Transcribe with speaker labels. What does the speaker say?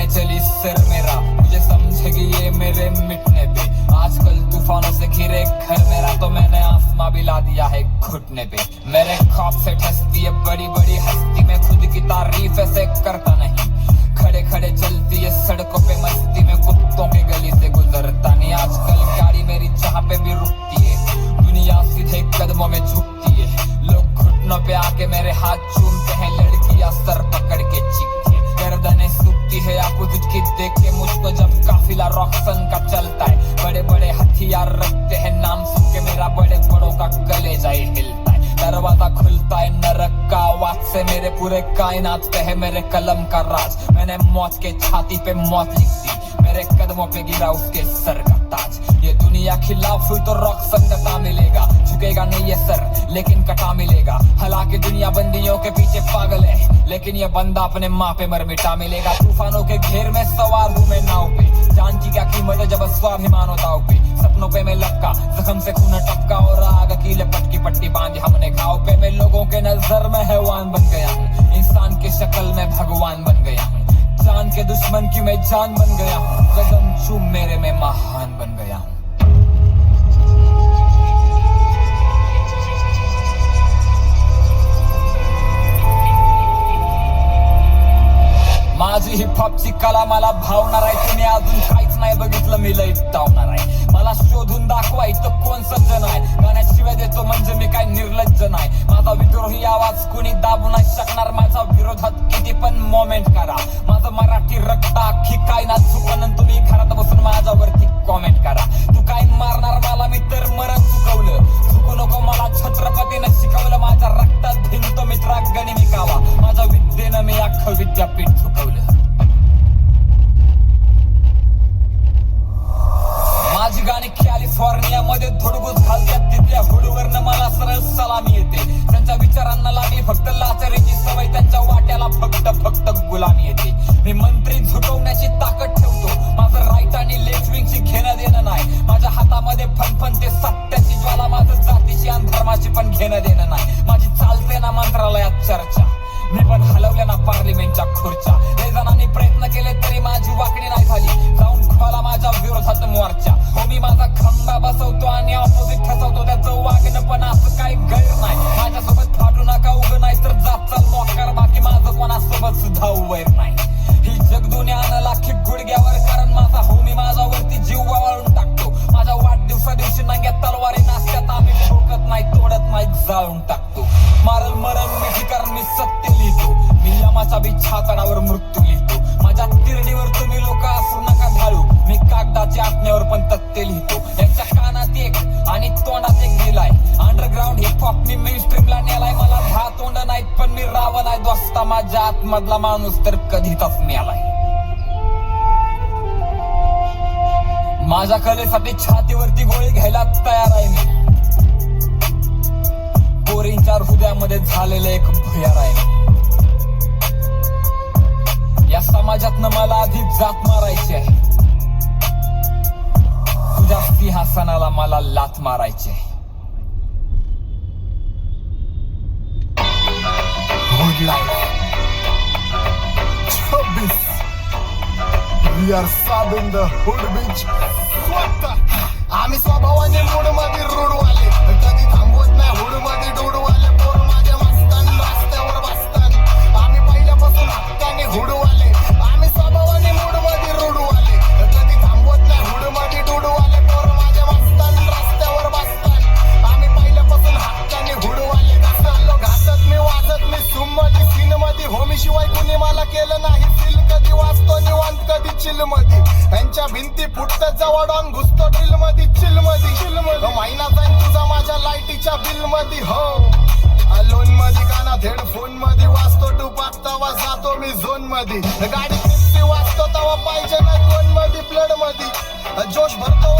Speaker 1: कहने चली सर मेरा, मुझे समझेगी ये मेरे मिटने पे। आजकल तूफानों से घिरे घर मेरा, तो मैंने आसमां भी ला दिया है घुटने पे। मेरे खौफ से ठसती है बड़ी बड़ी हस्ती, मैं खुद की तारीफ ऐसे करता नहीं। खड़े खड़े चलती है सड़कों पे मस्ती में, कुत्तों के गली से गुजरता नहीं। आजकल गाड़ी मेरी जहाँ पे भी रुकती है, दुनिया सीधे कदमों में झुकती है। लोग घुटनों पे आके मेरे हाथ चूमते हैं, लड़कियां सर पकड़ के चीखती है। गर्दनें सूखती है अपोजिट की देख के मुझको, जब काफिला रॉक्सन का चलता है। बड़े बड़े हथियार रखते हैं, नाम सुन के मेरा बड़े बड़ों का कलेजा ही हिलता है। दरवाजा खुलता है नरक का आवाज से, मेरे पूरे कायनात पे है मेरे कलम का राज। मैंने मौत के छाती पे मौत लिख दी, मेरे कदमों पे गिरा उसके सर का ताज। ये दुनिया खिलाफ हुई तो रॉक्सन कटा मिलेगा, झुकेगा नहीं ये सर लेकिन कटा मिलेगा। हालांकि दुनिया बंदियों के पीछे पागल है, लेकिन ये बंदा अपने माँ पे मर मिटा मिलेगा। तूफानों के घेर में सवार हूँ मैं नाव पे, जान की क्या कीमत है जब स्वाभिमान होता हो पे। सपनों पे मैं लपका, जख्म से खून टपका, और आग की लपट की पट्टी बांधी हमने घाव पे। मैं लोगों के नजर में हैवान बन गया हूँ, इंसान की शक्ल में भगवान बन गया हूँ। जान के दुश्मन की मैं जान बन गया हूँ, कदम चूम मेरे में महान बन गया हूँ। माझी हिपहॉपची कला मला भावणार आहे, तुम्ही अजून काहीच नाही बघितलं मी लई धावणार आहे। मला शोधून दाखवायचं कोण सज्जन आहे, गाण्यात शिवाय देतो म्हणजे मी काय निर्लज्ज नाही। माझा विद्रोही आवाज कुणी दाबू नाही शकणार, माझा विरोधात किती पण मोमेंट करा। माझं मराठी रक्त अख्खी काय ना चुकन, तुम्ही घरात बसून माझ्यावरती कॉमेंट करा। तू काय मारणार मला, मी तर मरण चुकवलं। चुकू नको मला छत्रपतीनं शिकवलं, माझ्या रक्तात भिनतो मित्रा गनिमिकावा। माझ्या विद्येनं मी अख्खं विद्यापीठ चुकवलं। माझी गाणी कॅलिफोर्निया मध्ये धुडगूस घालतात, तिथल्या हुडवरनं मला सरळ सलामी येते। त्यांच्या विचारांना लागली फक्त लाचारीची सवय, त्यांच्या वाट्याला फक्त गुलामी येते। मी मंत्री झुकवण्याची ताकद ठेवतो, माझं राईट आणि लेफ्ट विंगची घेणं देणं नाही। माझ्या हातामध्ये फणफणते सत्याची ज्वाला, माझं जातीची आणि धर्माची पण घेणं देणं नाही। माझी चालते ना मंत्रालयात चर्चा, मी पण हलवल्या ना पार्लिमेंटच्या खुर्च्या। लय जणांनी प्रयत्न केले तरी माझी वाकडी नाही झाली, जाऊन खोला माझ्या विरोधात मोर्चा। हो मी माझा खंबा बसवतो आणि ऑपोजिट ठसवतो, त्याचं वागणं पण असं काही गैर नाही। माझ्यासोबत फाटू नका उगं, नाही तर जात चाल मोकार, बाकी माझं कोणासोबत सुद्धा वैर नाही। ही जगदुनियानं लाखी गुडघ्यावर, कारण माझा हो मी माझ्यावरती जीव वाळून टाकतो। माझ्या वाढदिवसा दिवशी नांग्या तलवारी नाचत्यात, आम्ही ठोकत नाही तोडत नाही जाळून टाकतो। मारल मरण मिठी कारण मी सत्य लिहितो, मी यमाच्या बी छातडावर मृत्यू लिहितो। माझ्या तिरडीवर तुम्ही लोक असू नका ढाळू, मी कागदाच्या आत्म्यावर पण तथ्य लिहितो। यांच्या कानात एक आणि तोंडात एक दिलाय, अंडरग्राऊंड हिपहॉप मी मेनस्ट्रीमला नेलाय। मला 10 तोंड नाहीत पण मी रावण आहे दोस्ता, माझ्या आतमधला माणूस तर कधीच मेलाय। माझ्या कलेसाठी छातीवरती गोळी घ्यायला तयार आहे मी, पोरींच्या हृदयामध्ये झालेलं एक भुयार आहे मी। या समाजातनं मला आधी जात मारायची आहे, तुझ्या सिंहासनाला मला लाथ मारायची आहे।
Speaker 2: Good life. 26. We are serving the hood bitch. What the? आम्ही स्वभावाने मूड मध्ये रूडवाले, कधी थांबवत नाही हुड मध्ये डोडवाले। पोर माझ्या मस्तान रस्त्यावर बसतान, आम्ही पहिल्यापासून हक्काने हुडवाले। आम्ही स्वभावाने मूड मध्ये रूडवाले, कधी थांबवत नाही हुड मध्ये डोडवाले। पोर माझ्या मस्तान रस्त्यावर बसतान, आम्ही पहिल्यापासून हक्काने हुडवाले। घासलो घासत मी वाजत मी सूम मध्ये सीन मध्ये, होमी शिवाय कोणी मला केलं नाही फील। कधी वाचतो निवांत कधी चिल मध्ये, त्यांच्या भिंती फुटत जवळ ऑन घुसतो ड्रिल मध्ये चिल मध्ये। महिना जाईन तुझा माझ्या लाईटीच्या बिल मध्ये, हो लोन मध्ये कानात हेडफोन मध्ये वाचतो टुपाक, तवा जातो मी झोन मध्ये। गाडी किती वाचतो तवा पाहिजे नाही कोण मध्ये ब्लड मध्ये, जोश भरतो